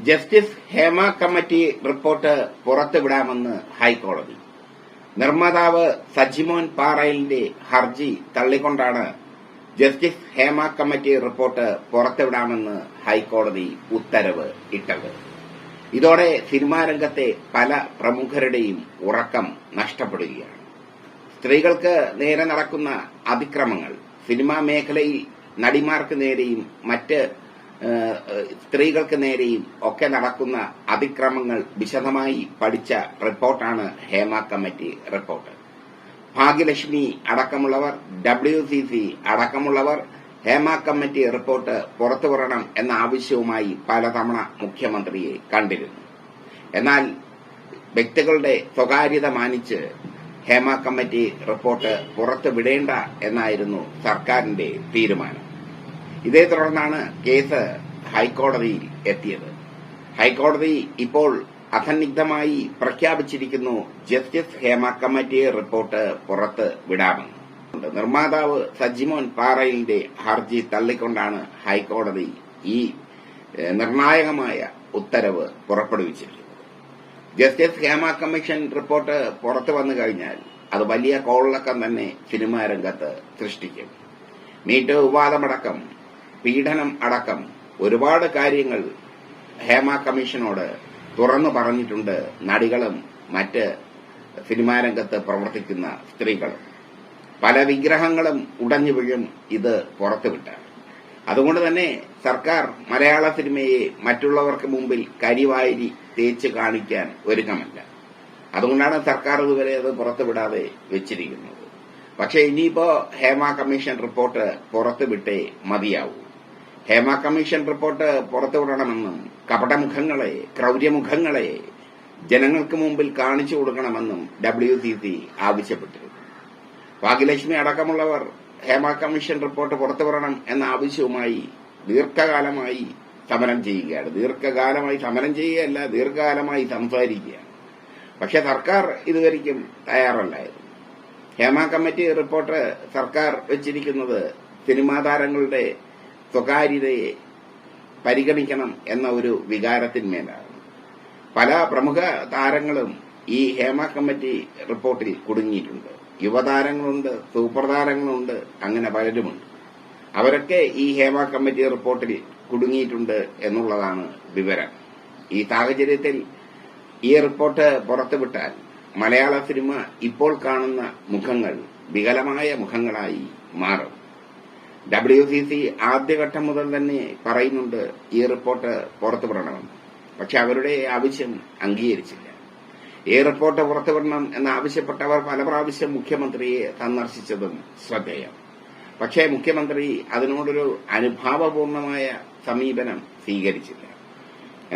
Justice Hema committee report പുറത്തുവിടാമെന്ന് ഹൈക്കോടതി. നിർമ്മാതാവ് സജിമോൻ പാറയിലിന്റെ ഹർജി തള്ളിക്കൊണ്ടാണ് ജസ്റ്റിസ് ഹേമ കമ്മിറ്റി റിപ്പോർട്ട് പുറത്തുവിടാമെന്ന് ഹൈക്കോടതി ഉത്തരവ് ഇട്ടത്. ഇതോടെ സിനിമാ രംഗത്തെ പല പ്രമുഖരുടെയും ഉറക്കം നഷ്ടപ്പെടുകയാണ്. സ്ത്രീകൾക്ക് നേരെ നടക്കുന്ന അതിക്രമങ്ങൾ, സിനിമാ മേഖലയിൽ നടിമാർക്ക് നേരെയും മറ്റ് സ്ത്രീകൾക്ക് നേരെയും ഒക്കെ നടക്കുന്ന അതിക്രമങ്ങൾ വിശദമായി പഠിച്ച റിപ്പോർട്ടാണ് ഹേമ കമ്മിറ്റി റിപ്പോർട്ട്. ഭാഗ്യലക്ഷ്മി അടക്കമുള്ളവർ, WCC അടക്കമുള്ളവർ ഹേമ കമ്മിറ്റി റിപ്പോർട്ട് പുറത്തുവരണം എന്ന ആവശ്യവുമായി പലതവണ മുഖ്യമന്ത്രിയെ കണ്ടിരുന്നു. എന്നാൽ വ്യക്തികളുടെ സ്വകാര്യത മാനിച്ച് ഹേമ കമ്മിറ്റി റിപ്പോർട്ട് പുറത്തുവിടേണ്ട എന്നായിരുന്നു സർക്കാരിന്റെ തീരുമാനം. ഇതേ തുടർന്നാണ് കേസ് ഹൈക്കോടതിയിൽ എത്തിയത്. ഹൈക്കോടതി ഇപ്പോൾ അസന്നിഗ്ധമായി പ്രഖ്യാപിച്ചിരിക്കുന്നു ജസ്റ്റിസ് ഹേമ കമ്മിറ്റി റിപ്പോർട്ട് പുറത്ത് വിടാമെന്ന്. നിർമ്മാതാവ് സജിമോൻ പാറയിലിന്റെ ഹർജി തള്ളിക്കൊണ്ടാണ് ഹൈക്കോടതി ഈ നിർണായകമായ ഉത്തരവ് പുറപ്പെടുവിച്ചിരിക്കുന്നത്. ജസ്റ്റിസ് ഹേമ കമ്മീഷൻ റിപ്പോർട്ട് പുറത്തു വന്നു കഴിഞ്ഞാൽ അത് വലിയ കോളിളക്കം തന്നെ സിനിമാ രംഗത്ത് സൃഷ്ടിക്കും. മീറ്റ് വിവാദമടക്കം, പീഡനം അടക്കം ഒരുപാട് കാര്യങ്ങൾ ഹേമ കമ്മീഷനോട് തുറന്നു പറഞ്ഞിട്ടുണ്ട് നടികളും മറ്റ് സിനിമാ രംഗത്ത് പ്രവർത്തിക്കുന്ന സ്ത്രീകളും. പല വിഗ്രഹങ്ങളും ഉടഞ്ഞു വീഴും ഇത് പുറത്തുവിട്ടാൽ. അതുകൊണ്ട് തന്നെ സർക്കാർ മലയാള സിനിമയെ മറ്റുള്ളവർക്ക് മുമ്പിൽ കരിവാരി തേച്ച് കാണിക്കാൻ ഒരുക്കമല്ല. അതുകൊണ്ടാണ് സർക്കാർ ഇതുവരെ അത് പുറത്തുവിടാതെ വെച്ചിരിക്കുന്നത്. പക്ഷേ ഇനിയിപ്പോ ഹേമ കമ്മീഷൻ റിപ്പോർട്ട് പുറത്തുവിട്ടേ മതിയാവൂ. ഹേമ കമ്മീഷൻ റിപ്പോർട്ട് പുറത്തുവിടണമെന്നും കപടമുഖങ്ങളെ, ക്രൌര്യമുഖങ്ങളെ ജനങ്ങൾക്ക് മുമ്പിൽ കാണിച്ചു കൊടുക്കണമെന്നും WCC ആവശ്യപ്പെട്ടിരുന്നു. ഭാഗ്യലക്ഷ്മി അടക്കമുള്ളവർ ഹേമ കമ്മീഷൻ റിപ്പോർട്ട് പുറത്തുവിടണം എന്ന ആവശ്യവുമായി ദീർഘകാലമായി സമരം ചെയ്യുകയാണ്. ദീർഘകാലമായി സംസാരിക്കുകയാണ്. പക്ഷെ സർക്കാർ ഇതുവരെയ്ക്കും തയ്യാറല്ലായിരുന്നു. ഹേമ കമ്മിറ്റി റിപ്പോർട്ട് സർക്കാർ വെച്ചിരിക്കുന്നത് സിനിമാ താരങ്ങളുടെ സ്വകാര്യതയെ പരിഗണിക്കണം എന്ന ഒരു വികാരത്തിന്മേലാണ്. പല പ്രമുഖ താരങ്ങളും ഈ ഹേമ കമ്മിറ്റി റിപ്പോർട്ടിൽ കുടുങ്ങിയിട്ടുണ്ട്. യുവതാരങ്ങളുണ്ട്, സൂപ്പർ താരങ്ങളുണ്ട്, അങ്ങനെ പലരുമുണ്ട്. അവരൊക്കെ ഈ ഹേമ കമ്മിറ്റി റിപ്പോർട്ടിൽ കുടുങ്ങിയിട്ടുണ്ട് എന്നുള്ളതാണ് വിവരം. ഈ സാഹചര്യത്തിൽ ഈ റിപ്പോർട്ട് പുറത്തുവിട്ടാൽ മലയാള സിനിമ ഇപ്പോൾ കാണുന്ന മുഖങ്ങൾ വികലമായ മുഖങ്ങളായി മാറും. WCC ആദ്യഘട്ടം മുതൽ തന്നെ പറയുന്നുണ്ട് ഈ റിപ്പോർട്ട് പുറത്തുവിടണമെന്ന്. പക്ഷെ അവരുടെ ആവശ്യം അംഗീകരിച്ചില്ല. ഈ റിപ്പോർട്ട് പുറത്തുവിടണം എന്നാവശ്യപ്പെട്ടവർ പല പ്രാവശ്യം മുഖ്യമന്ത്രിയെ സന്ദർശിച്ചതും ശ്രദ്ധേയം. പക്ഷേ മുഖ്യമന്ത്രി അതിനോടൊരു അനുഭാവപൂർണമായ സമീപനം സ്വീകരിച്ചില്ല.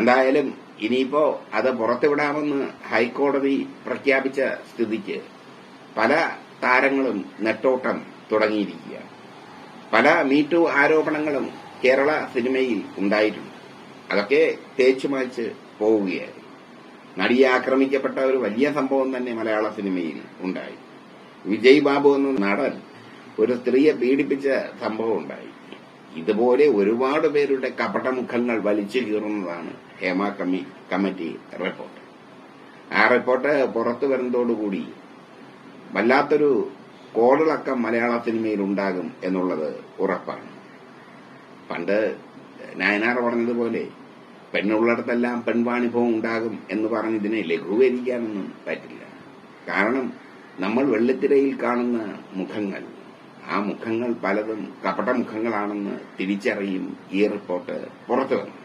എന്തായാലും ഇനിയിപ്പോ അത് പുറത്തുവിടാമെന്ന് ഹൈക്കോടതി പ്രഖ്യാപിച്ച സ്ഥിതിക്ക് പല താരങ്ങളും നെട്ടോട്ടം തുടങ്ങിയിരിക്കുകയാണ്. പല മീറ്റു ആരോപണങ്ങളും കേരള സിനിമയിൽ ഉണ്ടായിട്ടുണ്ട്. അതൊക്കെ തേച്ചുമായ്ച്ച് പോവുകയായി. നടിയെ ആക്രമിക്കപ്പെട്ട ഒരു വലിയ സംഭവം തന്നെ മലയാള സിനിമയിൽ ഉണ്ടായി. വിജയ് ബാബു എന്ന നടൻ ഒരു സ്ത്രീയെ പീഡിപ്പിച്ച സംഭവം ഉണ്ടായി. ഇതുപോലെ ഒരുപാട് പേരുടെ കപടമുഖങ്ങൾ വലിച്ചു കീറുന്നതാണ് ഹേമ കമ്മിറ്റി റിപ്പോർട്ട്. ആ റിപ്പോർട്ട് പുറത്തു വരുന്നതോടുകൂടി വല്ലാത്തൊരു കോളിളക്കം മലയാള സിനിമയിൽ ഉണ്ടാകും എന്നുള്ളത് ഉറപ്പാണ്. പണ്ട് നയനാർ പറഞ്ഞതുപോലെ പെണ്ണുള്ളിടത്തെല്ലാം പെൺവാണിഭവം ഉണ്ടാകും എന്ന് പറഞ്ഞതിനെ ലഘൂകരിക്കാനൊന്നും പറ്റില്ല. കാരണം നമ്മൾ വെള്ളിത്തിരയിൽ കാണുന്ന മുഖങ്ങൾ, ആ മുഖങ്ങൾ പലതും കപടമുഖങ്ങളാണെന്ന് തിരിച്ചറിയും ഈ റിപ്പോർട്ട് പുറത്തു വന്നു.